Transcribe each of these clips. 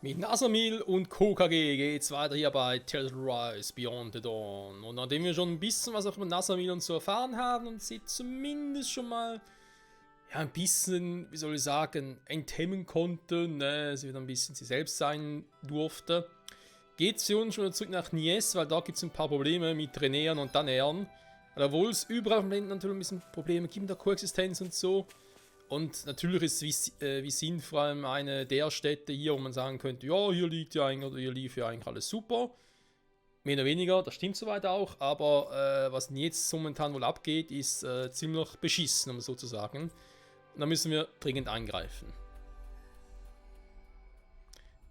Mit Nasamil und KKG geht's weiter hier bei Tales of Rise Beyond the Dawn. Und nachdem wir schon ein bisschen was auch über Nasamil und so erfahren haben und sie zumindest schon mal ja, ein bisschen, wie soll ich sagen, enthemmen konnten, ne, sie wieder ein bisschen sie selbst sein durfte, geht's für uns schon wieder zurück nach Nies, weil da gibt's ein paar Probleme mit Renäern und Danäern. Obwohl es überall im Land natürlich ein bisschen Probleme gibt mit der Koexistenz und so. Und natürlich ist Visin vor allem eine der Städte hier, wo man sagen könnte, ja, hier liegt ja eigentlich, oder hier lief ja eigentlich alles super. Mehr oder weniger, das stimmt soweit auch, aber was jetzt momentan wohl abgeht, ist ziemlich beschissen, um es so zu sagen. Und da müssen wir dringend eingreifen.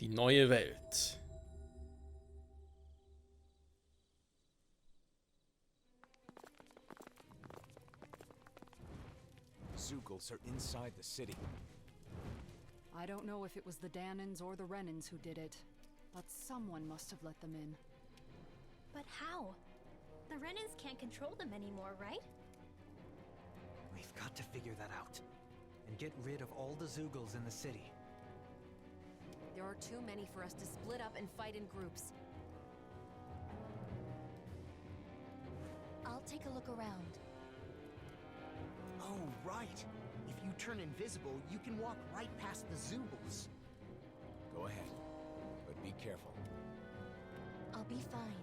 Die neue Welt. Zeugles are inside the city. I don't know if it was the Danans or the Renans who did it, but someone must have let them in. But how? The Renans can't control them anymore, right? We've got to figure that out. And get rid of all the Zeugles in the city. There are too many for us to split up and fight in groups. I'll take a look around. Oh, right. If you turn invisible, you can walk right past the Zeugles. Go ahead, but be careful. I'll be fine.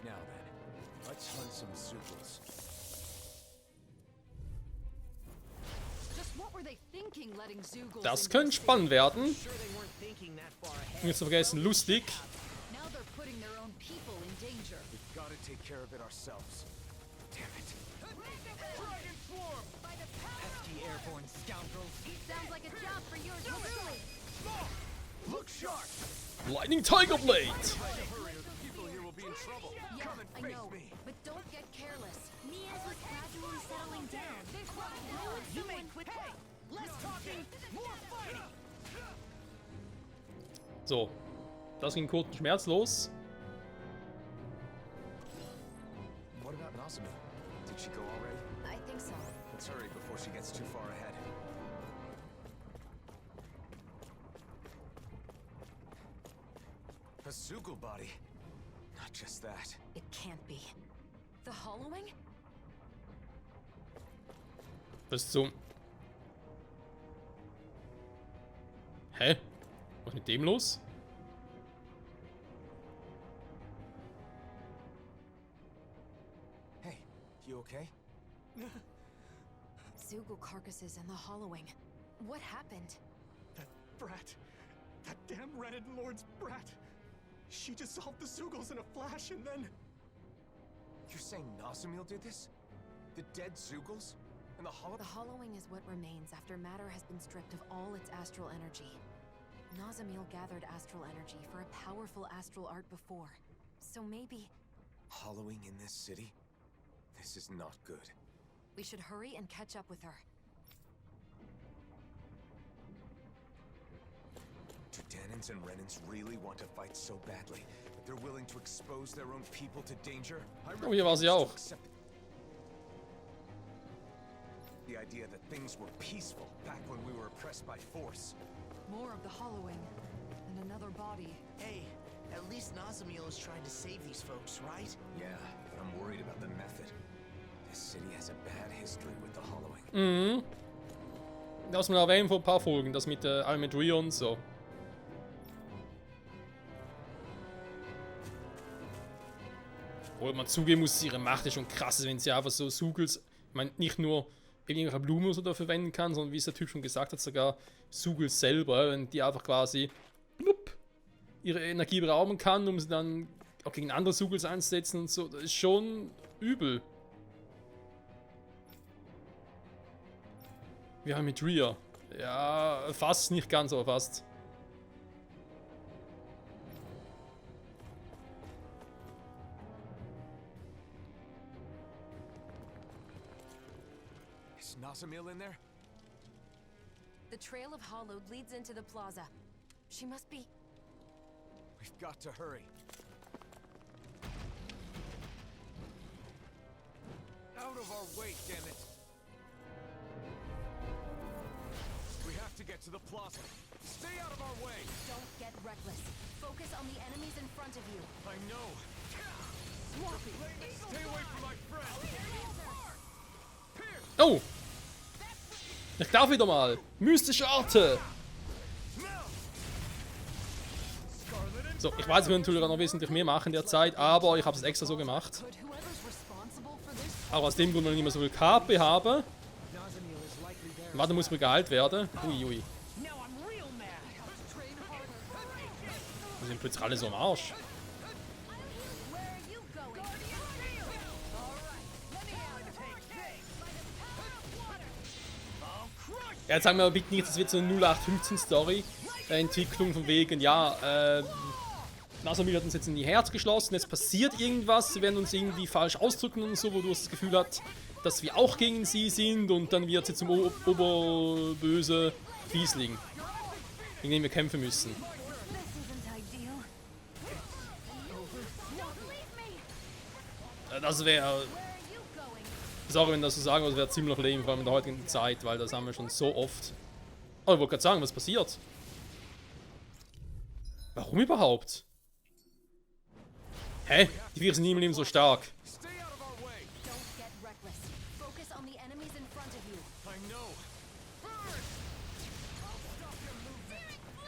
Now then, let's hunt some Zeugles. Just what were they thinking, letting Zeugles Das into the könnte city? spannend werden. Sure they weren't thinking that far ahead. Nicht zu vergessen, lustig. Now they're putting their own people in danger. We've got to take care of it ourselves. Damn it. Pesky airborne scoundrels. Sounds like a job for yours truly. Look sharp! Lightning Tiger Blade. People here will be in trouble. Yeah, Come and I face know, me. but don't get careless. Nias was gradually settling down. You may quit. Hey, less talking, more fighting! So, das ging kurz und schmerzlos. What about Nasamil? Did she go already? I think so. Let's hurry before she gets too far ahead. A Zeugl body. Not just that. It can't be. The Hollowing? Was zum... Hä? Was ist mit dem los? Hey, you okay? Zeugl carcasses and the Hollowing. What happened? That brat. That damn Renan Lord's brat. She dissolved the Zeugles in a flash and then... You're saying Nasamil did this? The dead Zeugles? And the Hollow... The Hollowing is what remains after matter has been stripped of all its astral energy. Nazamil gathered astral energy for a powerful astral art before. So maybe Hollowing in this city? This is not good. we should hurry and catch up with her. Do Danans and Renans really want to fight so badly that they're willing to expose their own people to danger? I Oh, hier war sie refuse to auch. accept the idea that things were peaceful back when we were oppressed by force. More of the Hollowing, and another body. Hey, at least Nazamil is trying to save these folks, right? Yeah, but I'm worried about the method. This city has a bad history with the Hollowing. Mhm. Das mal erwähnen vor ein paar Folgen, das mit Almedria und so. Obwohl man zugeben muss, ihre Macht ist schon krass, wenn sie einfach so Zeugles, ich meine, nicht nur irgendwelche Blumen oder so dafür verwenden kann, sondern wie es der Typ schon gesagt hat, sogar Zeugles selber, wenn die einfach quasi blub, ihre Energie berauben kann, um sie dann auch gegen andere Zeugles einzusetzen und so. Das ist schon übel. Wir haben mit Ria. Ja, fast, nicht ganz, aber fast. Is Nasamil in there? The trail of Hollowed leads into the plaza. She must be... We've got to hurry. Out of our way, damn it! get to the plaza. Stay out of our way. Don't get reckless. Focus on the enemies in front of you. I know. Stay away from my friend. Oh! Ich darf wieder mal. Mystische Arte. So, ich weiß, wir können natürlich auch noch wesentlich mehr machen in der Zeit, aber ich habe es extra so gemacht. Could whoever's responsible for this Auch aus dem Grund, weil ich nicht mehr so viel KP habe. Nazamil is likely there. Warte, muss mir geheilt werden. Ui, ui. Now I'm real mad. train harder. Wir sind plötzlich alle so am Arsch. Where are you going? Ja, jetzt sagen wir aber bitte nicht, das wird so eine 0815-Story. Entwicklung von wegen, ja, Nazamil hat uns jetzt in die Herz geschlossen, jetzt passiert irgendwas, sie werden uns irgendwie falsch ausdrücken und so, wo du das Gefühl hast, dass wir auch gegen sie sind und dann wird sie zum oberböse Fiesling, gegen den wir kämpfen müssen. This isn't ideal. Don't leave me. Das wäre, Where are you going? sorry, wenn das so sagen, das wäre ziemlich lame, vor allem in der heutigen Zeit, weil das haben wir schon so oft. Oh, ich wollte gerade sagen, was passiert? Warum überhaupt? Hä? Die Viecher sind nie im Leben so stark. Stay out of our way. Don't get reckless. Focus on the enemies in front of you. I know. Burn!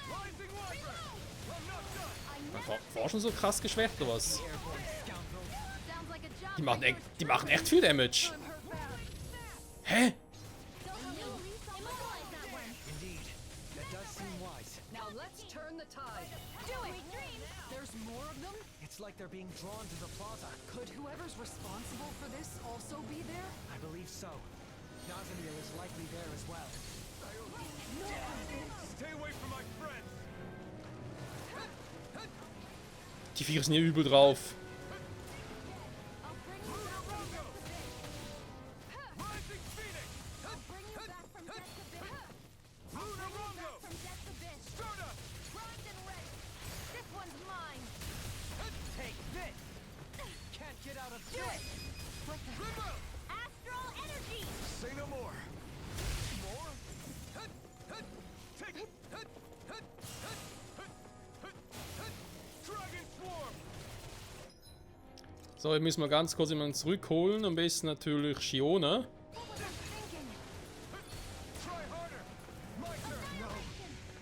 Rising Wyvern! I'm not done. War schon so krass geschwächt oder was? Sounds like a job. Die machen echt viel Damage. Hä? Immobilize that one. Indeed. That does seem wise. Now let's turn the tide. Do it. There's more of them? It's like they're being drawn to the plaza. Could whoever's responsible for this also be there? I believe so. Nazamil is likely there as well. Stay away from my friend. Die Viecher sind hier übel drauf. I'll bring you back from death to bit. Rising Phoenix! I'll bring you back from death to bit. Luna Rongo! From death to bit. Stardust! Primed and ready. This one's mine. Take this! Can't get out of this! Rimbo! Astral energy. Say no more. More? Take it! Dragon Swarm! So, jetzt müssen wir ganz kurz jemanden zurückholen. Am besten natürlich Shiona. What was I thinking? Try harder! My turn! No!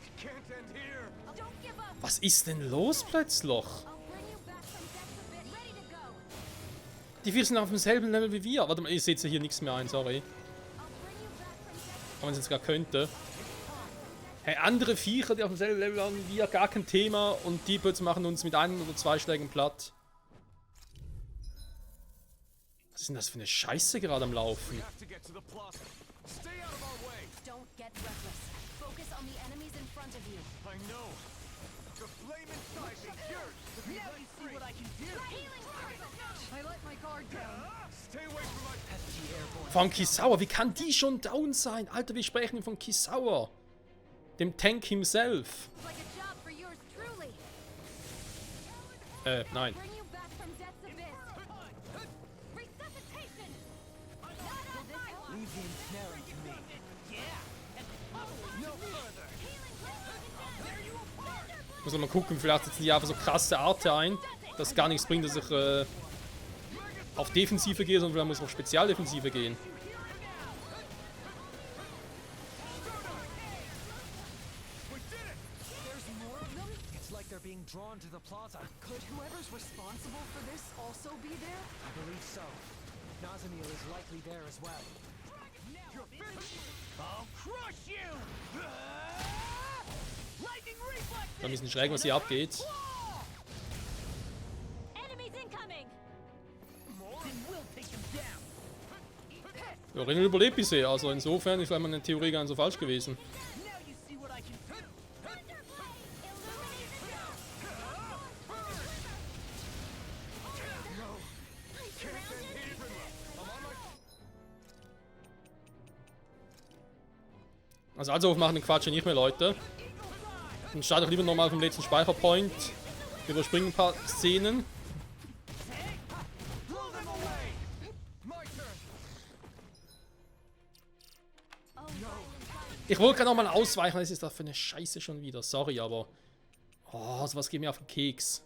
It can't end here! Don't give up. Was ist denn los plötzlich? I'll bring you back from death to bit. Ready to go. Die Viecher sind auf demselben Level wie wir. Warte mal, ich setze hier nichts mehr ein, sorry. I'll bring you back from death Wenn man es jetzt gar könnte. Hey, andere Viecher, die auf demselben Level haben wie wir, gar kein Thema. Und die plötzlich machen uns mit einem oder zwei Schlägen platt. Was ist denn das für eine Scheiße gerade am Laufen? We have to get to the plaza. Stay out of our way! Don't get reckless. Focus on the enemies in front of you. I know. The flame inside me yearns to be let free. What I can do. healing I let my guard down. Stay away from my Pesky airborne. Von Kisawa, wie kann die schon down sein? Alter, wir sprechen von Kisawa. Dem Tank himself. like a job for yours truly. Nein. Bring you back from death's abyss. Resuscitation. Not on my watch. Leave the ensnaring to me. No further. Muss man mal gucken, vielleicht setzen die einfach so krasse Arte ein, dass gar nichts bringt, dass ich auf Defensive gehe, sondern vielleicht muss ich auf Spezialdefensive gehen. There's more of them? It's like they're being drawn to the plaza. Could whoever's responsible for this also be there? I believe so. Nazamil is likely there as well. I'll crush you! Lightning reflex! Ein bisschen schräg, was hier abgeht. Enemies incoming. Then we'll take them down. Ja, René überlebt bisher, also insofern ist meine Theorie gar nicht so falsch gewesen. Now you see what I can do. Thunderblade. Illuminate the Also aufmachen, den Quatsch nicht mehr, Leute. Dann starte ich lieber nochmal vom letzten Speicherpoint. Wir überspringen ein paar Szenen. Blow them away! My turn! Oh, no. Ich wollte gerade nochmal ausweichen, das ist doch für eine Scheiße schon wieder. Sorry, aber... Oh, sowas geht mir auf den Keks.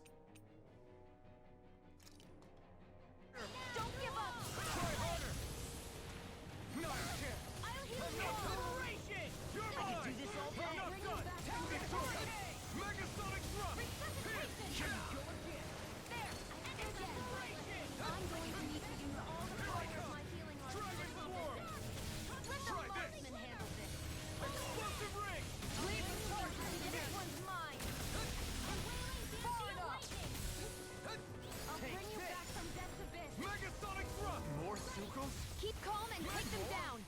More Sugals? Keep calm and take them down.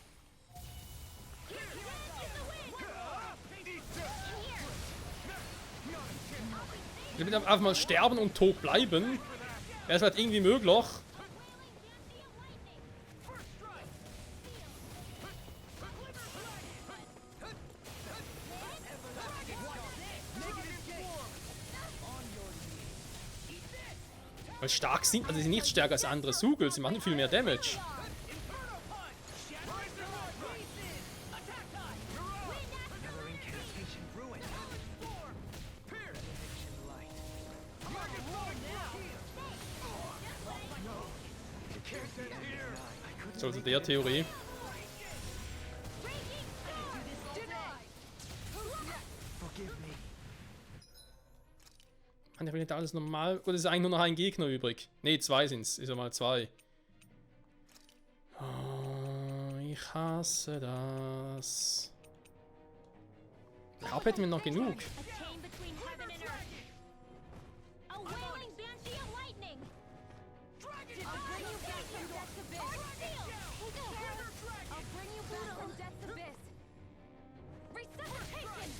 Ich will einfach mal sterben und tot bleiben. Wäre es halt irgendwie möglich. Weil stark sind, also sie sind nicht stärker als andere Sugel, sie machen viel mehr Damage. Another incantation ruin. Prediction light. So, also der Theorie. Forgive me. Mann, ich will nicht alles normal. Gut, es ist eigentlich nur noch ein Gegner übrig. Ne, 2 sind's. Ist ja mal 2. Oh, ich hasse das. Ich glaube, hätten wir noch genug. A chain between heaven and earth. A wailing banshee of lightning. I'll bring you back from death's abyss. I'll bring you back from death's abyss. Resuscitation.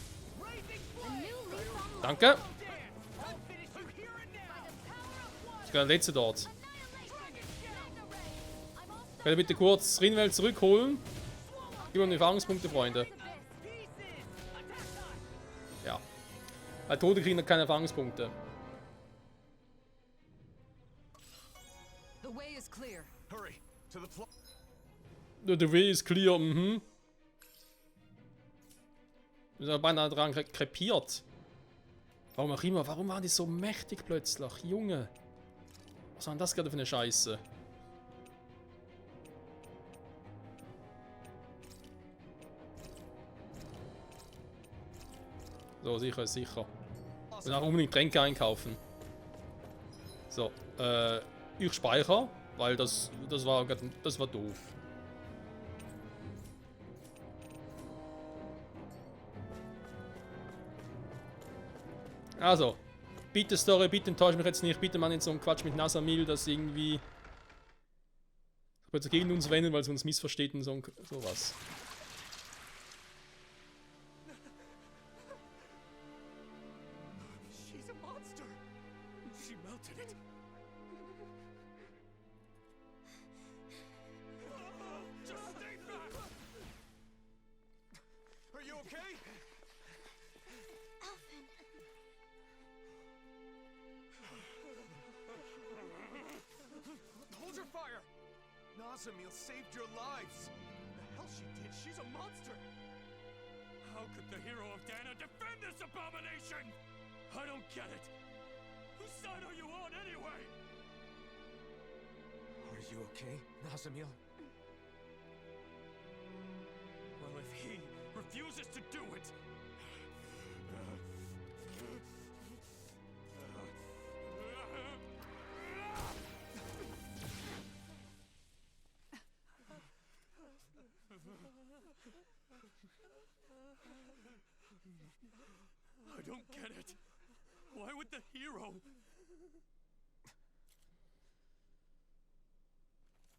A new leaf on life. Danke. Ich bin der letzte dort. Könnt ihr bitte kurz Rinwell zurückholen? Gib mir die Erfahrungspunkte, Freunde. Ja. Weil Tote kriegen keine Erfahrungspunkte. The way is clear. Hurry, to the floor. The way is clear, mhm. Wir sind beinahe dran krepiert. Warum auch immer, warum waren die so mächtig plötzlich? Junge. Was war denn das gerade für eine Scheiße? So, sicher, sicher. Ich will auch unbedingt Tränke einkaufen. So, ich speichere, weil das war doof. Also, bitte Story, bitte enttäusch mich jetzt nicht, bitte man nicht so einen Quatsch mit Nasamil, dass irgendwie plötzlich gegen uns wenden, weil sie uns missversteht und sowas. She's a monster. She melted it. Just stay back. Are you okay? Elfin. Hold your fire. Nazamil saved your lives. The hell she did? She's a monster. How could the hero of Dana defend this abomination? I don't get it. Whose side are you on anyway? Are you okay, Nazamil? Well, if he refuses to do it... I don't get it. Why would the hero...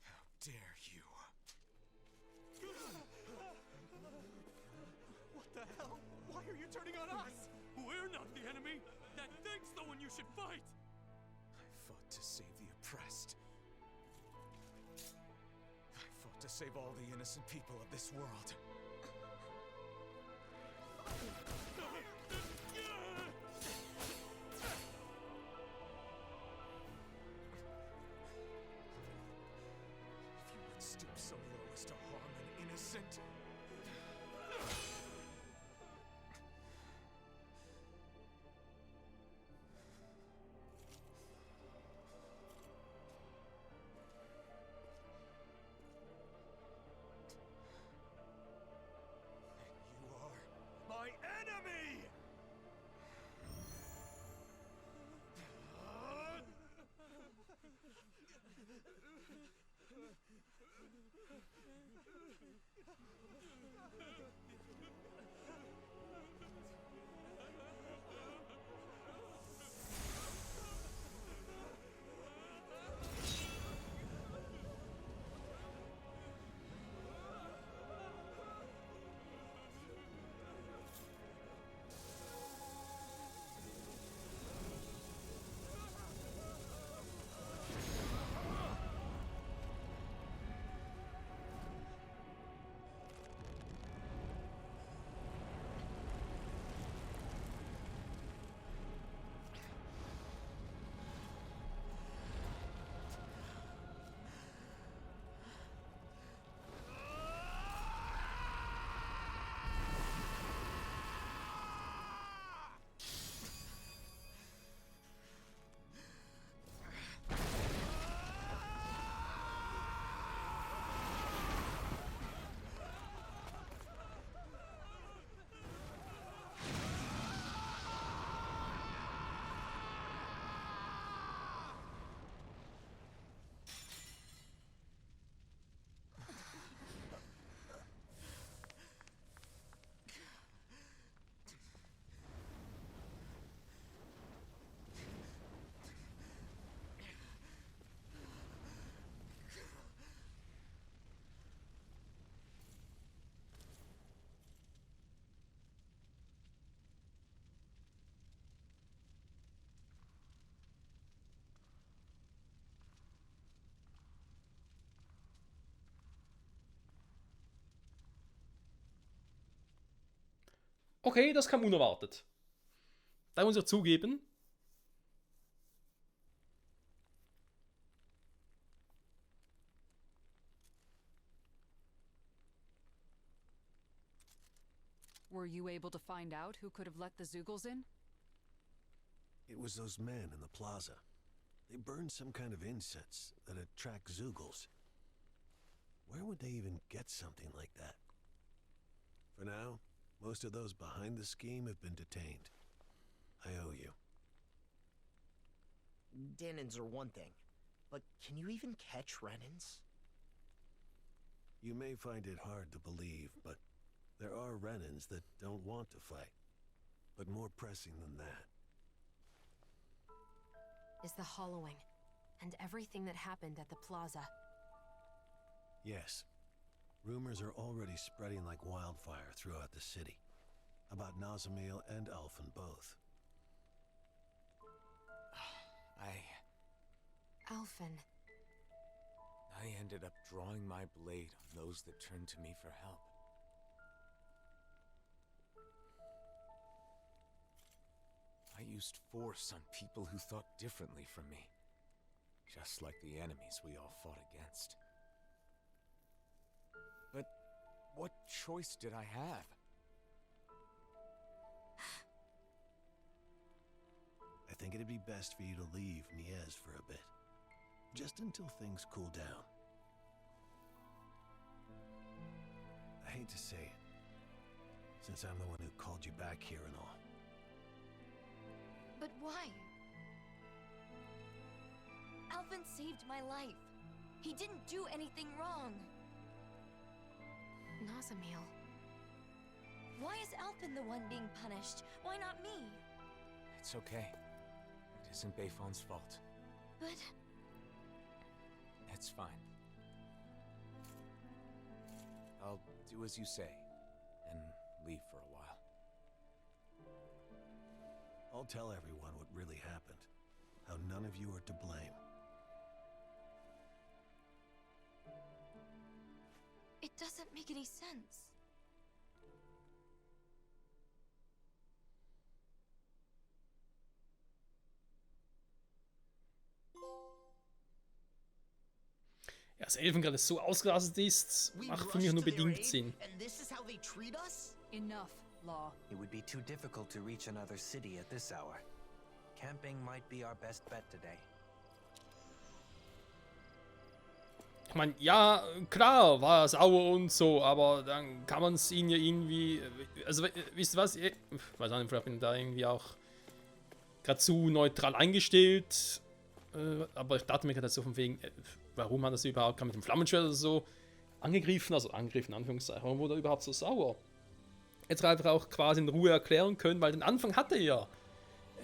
How dare you? What the hell? Why are you turning on us? We're not the enemy. That thing's the one you should fight. I fought to save the oppressed. I fought to save all the innocent people of this world. If you would stoop so low as to harm an innocent... Okay, das kam unerwartet. Da muss ich zugeben. Were you able to find out who could have let the Zeugles in? It was those men in the plaza. They burned some kind of incense that attract Zeugles. Where would they even get something like that? For now, most of those behind the scheme have been detained. I owe you. Danins are one thing, but can you even catch Renins? You may find it hard to believe, but there are Renins that don't want to fight. But more pressing than that Is the hollowing, and everything that happened at the plaza. yes. Rumors are already spreading like wildfire throughout the city. About Nazamil and Alphen both. Alphen. I ended up drawing my blade on those that turned to me for help. I used force on people who thought differently from me. Just like the enemies we all fought against. But what choice did I have? I think it'd be best for you to leave Mies for a bit. Just until things cool down. I hate to say it, since I'm the one who called you back here and all. But why? Alphen saved my life. He didn't do anything wrong. Nazamil. Why is Alphen the one being punished? Why not me? It's okay. It isn't Bayfon's fault. But... It's fine. I'll do as you say, and leave for a while. I'll tell everyone what really happened. How none of you are to blame. it doesn't make any sense. Ja, dass Elfen gerade so ausgerastet ist, macht für mich nur bedingt Sinn. And this is how they treat us? Enough, Law. It would be too difficult to reach another city at this hour. Camping might be our best bet today. Ich meine, ja, klar, war er sauer und so, aber dann kann man es ihnen ja irgendwie... Also, wisst ihr was? Ich weiß nicht, vielleicht bin ich da irgendwie auch gerade zu neutral eingestellt. Aber ich dachte mir gerade so von wegen, warum hat er sie überhaupt mit dem Flammenschwert oder so angegriffen? Also angegriffen, in Anführungszeichen. Warum wurde er überhaupt so sauer? Jetzt einfach auch quasi in Ruhe erklären können, weil den Anfang hatte er ja.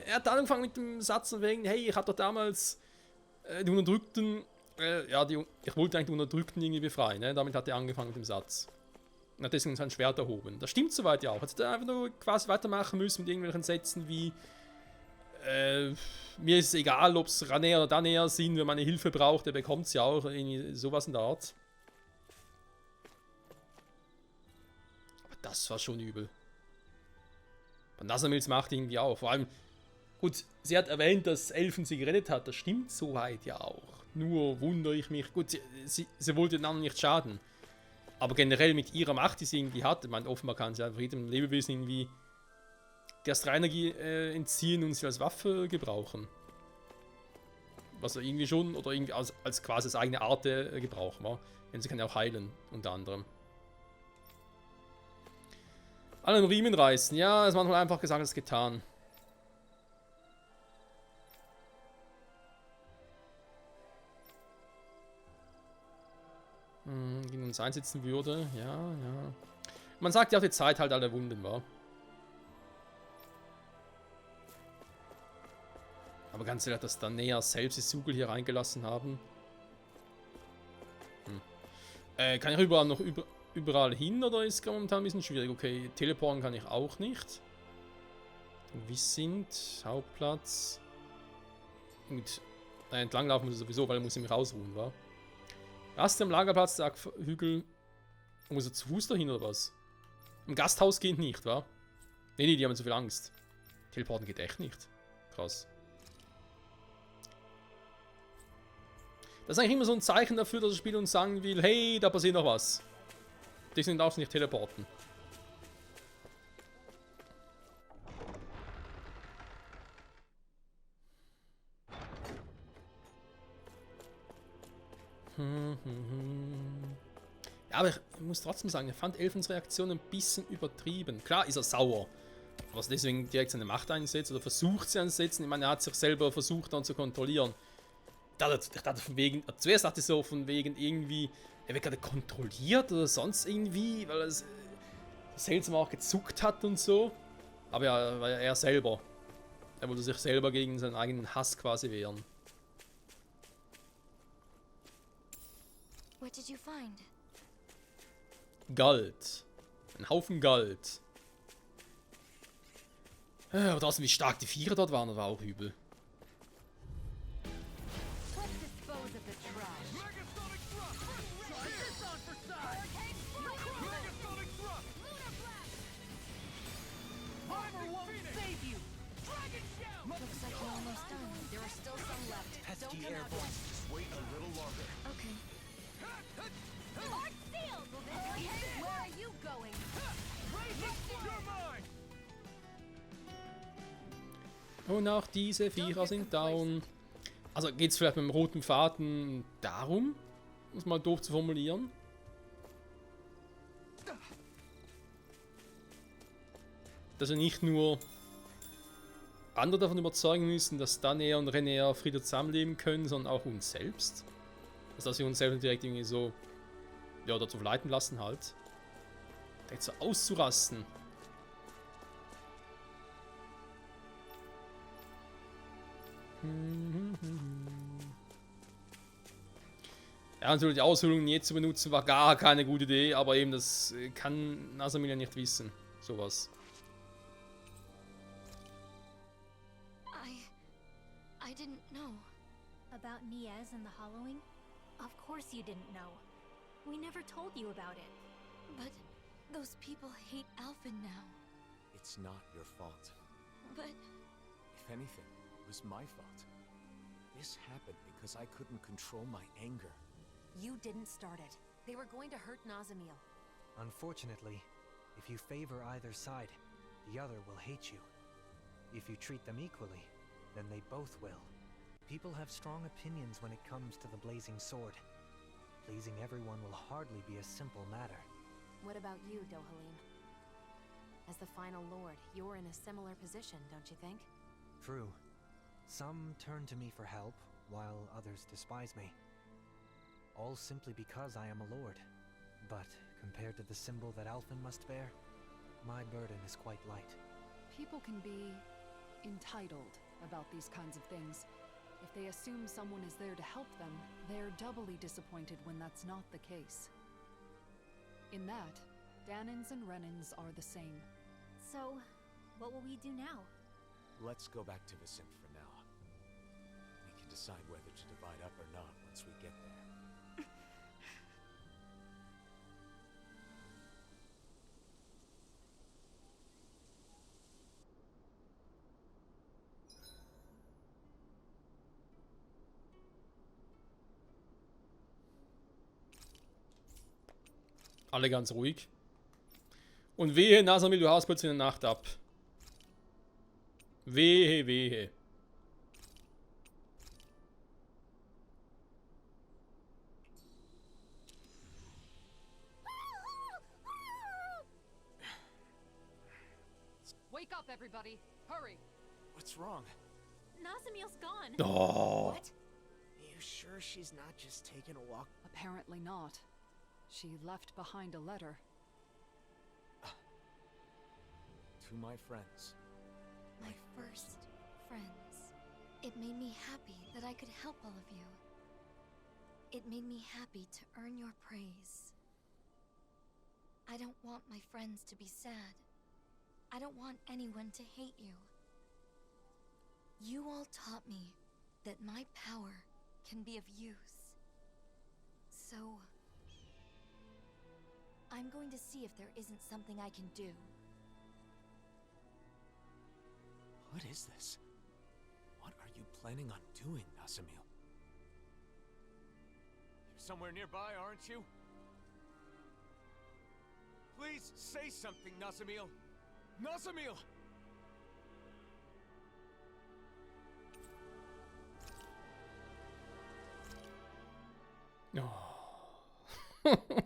Er hat angefangen mit dem Satz von wegen, hey, ich hatte doch damals die Unterdrückten... ich wollte eigentlich die Unterdrückten irgendwie befreien, ne? Damit hat er angefangen mit dem Satz. Und hat deswegen sein Schwert erhoben. Das stimmt soweit ja auch. Jetzt hätte er einfach nur quasi weitermachen müssen mit irgendwelchen Sätzen wie mir ist es egal, ob es Ranea oder Danea sind, wenn man eine Hilfe braucht, der bekommt es ja auch, irgendwie sowas in der Art. Aber das war schon übel. Und Nazamils macht irgendwie auch. Vor allem, gut, sie hat erwähnt, dass Elfen sie gerettet hat. Das stimmt soweit ja auch. Nur wundere ich mich. Gut, sie wollte den anderen nicht schaden. Aber generell mit ihrer Macht, die sie irgendwie hat, ich meine, offenbar kann sie einfach jedem Lebewesen irgendwie die Astralenergie entziehen und sie als Waffe gebrauchen. Was er irgendwie schon, oder irgendwie als quasi als eigene Art Gebrauch war. Denn sie kann ja auch heilen, unter anderem. Allen Riemen reißen. Ja, ist manchmal einfach gesagt, ist getan. Gegen uns einsetzen würde. Ja. Man sagt ja auch, die Zeit halt alle Wunden war. Aber ganz ehrlich, dass Danea selbst die Sugel hier reingelassen haben. Kann ich überall noch überall hin oder ist es momentan ein bisschen schwierig? Okay, teleporten kann ich auch nicht. Wir sind Hauptplatz. Gut, da entlang laufen muss ich sowieso, weil er muss nämlich rausruhen, wa? Rast am Lagerplatz, der Hügel. Muss er zu Fuß dahin oder was? Im Gasthaus geht nicht, wa? Nee, die haben so viel Angst. Teleporten geht echt nicht. Krass. Das ist eigentlich immer so ein Zeichen dafür, dass das Spiel uns sagen will, hey, da passiert noch was. Die sind auch nicht teleporten. Ja, aber ich muss trotzdem sagen, ich fand Elfens Reaktion ein bisschen übertrieben. Klar ist er sauer, was deswegen direkt seine Macht einsetzt oder versucht sie einzusetzen. Ich meine, er hat sich selber versucht dann zu kontrollieren. Ich dachte von wegen, zuerst dachte ich so von wegen irgendwie, er wird gerade kontrolliert oder sonst irgendwie, weil er seltsam auch gezuckt hat und so. Aber ja, war ja er selber. Er wollte sich selber gegen seinen eigenen Hass quasi wehren. What did you find? Gold. Ein Haufen Gold. Aber trotzdem, wie stark die Vierer dort waren, das war auch übel. Looks like you're almost done. There are still some left. Pesky Don't come out airborne. yet. Just wait a little longer. Okay. Art sealed! Okay, where are you going? Und auch diese Vierer sind down. Also geht es vielleicht mit dem roten Faden darum, um es mal doof zu formulieren. Dass wir nicht nur andere davon überzeugen müssen, dass Danae und Renea friedlich zusammenleben können, sondern auch uns selbst. Also dass wir uns selbst direkt irgendwie so, ja, dazu verleiten lassen halt. Direkt so auszurasten. Ja, natürlich die Aushöhlungen jetzt zu benutzen war gar keine gute Idee, aber eben das kann Nasamil ja nicht wissen. Sowas. I didn't know. About Niez and the hollowing? Of course you didn't know. We never told you about it. But those people hate Alphen now. It's not your fault. But If anything, it was my fault. This happened because I couldn't control my anger. You didn't start it. They were going to hurt Nazamil. Unfortunately, if you favor either side, the other will hate you. If you treat them equally, then they both will. People have strong opinions when it comes to the Blazing Sword. Pleasing everyone will hardly be a simple matter. What about you, Dohalim? As the final lord, you're in a similar position, don't you think? True. Some turn to me for help, while others despise me. All simply because I am a lord. But compared to the symbol that Alphen must bear, my burden is quite light. People can be entitled about these kinds of things. If they assume someone is there to help them, they're doubly disappointed when that's not the case. In that, Danins and Renins are the same. so, what will we do now? Let's go back to Vicent for now. We can decide whether to divide up or not once we get there. Alle ganz ruhig. Und wehe, Nasamil, du haust plötzlich in der Nacht ab. Wehe, wehe. Wake up, everybody! Hurry! What's wrong? Nazamil's gone. Oh. What? You sure she's not just taking a walk? Apparently not. She left behind a letter. To my friends. My first friends. It made me happy that I could help all of you. It made me happy to earn your praise. I don't want my friends to be sad. I don't want anyone to hate you. You all taught me that my power can be of use. So, I'm going to see if there isn't something I can do. What is this? What are you planning on doing, Nazamil? You're somewhere nearby, aren't you? Please say something, Nazamil! Nazamil! Oh.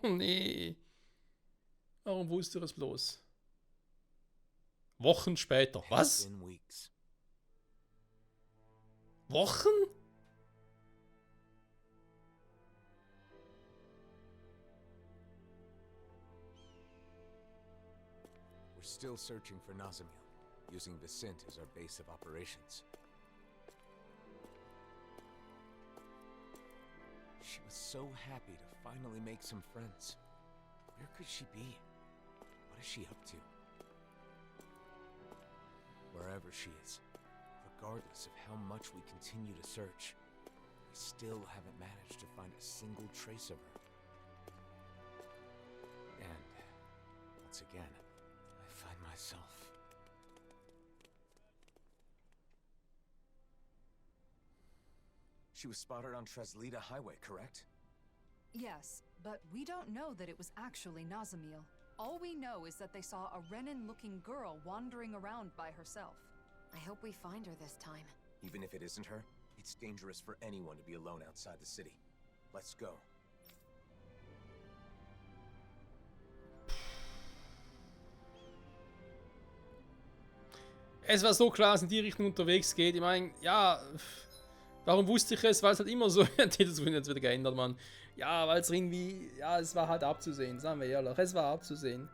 Nee. Warum wusste er es bloß? Wochen später. Was? Wochen? We're still searching for Nazamil, using Vicent as our base of operations. She was so happy to finally make some friends. Where could she be? What is she up to? Wherever she is, regardless of how much we continue to search, we still haven't managed to find a single trace of her. And, once again, I find myself... She was spotted on Treslita Highway, correct? Yes, but we don't know that it was actually Nazamil. All we know is that they saw a Renin-looking girl wandering around by herself. I hope we find her this time. Even if it isn't her, it's dangerous for anyone to be alone outside the city. Let's go. Es war so klar, dass es in die Richtung unterwegs geht. Ich meine, ja, warum wusste ich es? Weil es halt immer so, der Titel wird jetzt wieder geändert, Mann. Ja, weil es irgendwie, ja, es war halt abzusehen, sagen wir ehrlich, es war abzusehen.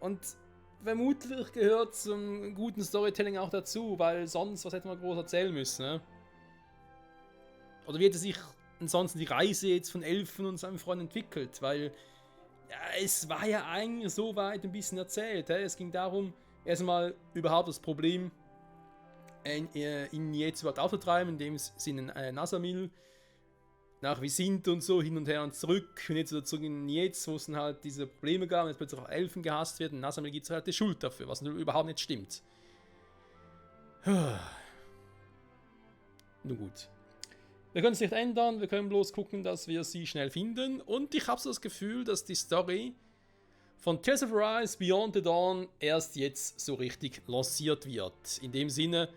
Und vermutlich gehört zum guten Storytelling auch dazu, weil sonst, was hätte man groß erzählen müssen, ne? Oder wie hätte sich ansonsten die Reise jetzt von Elfen und seinem Freund entwickelt, weil ja, es war ja eigentlich so weit ein bisschen erzählt, he? Es ging darum, erstmal überhaupt das Problem ihn jetzt überhaupt aufzutreiben, indem sie in Nazamil nach Vicent und so hin und her und zurück und jetzt wieder zurück in jetzt, wo es dann halt diese Probleme gab und jetzt plötzlich auch Elfen gehasst werden und Nazamil gibt es halt die Schuld dafür, was natürlich überhaupt nicht stimmt. Nun gut. Wir können es nicht ändern, wir können bloß gucken, dass wir sie schnell finden und ich habe so das Gefühl, dass die Story von Tales of Arise Beyond the Dawn erst jetzt so richtig lanciert wird. In dem Sinne,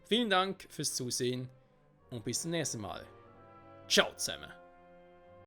vielen Dank fürs Zusehen und bis zum nächsten Mal. Ciao zusammen.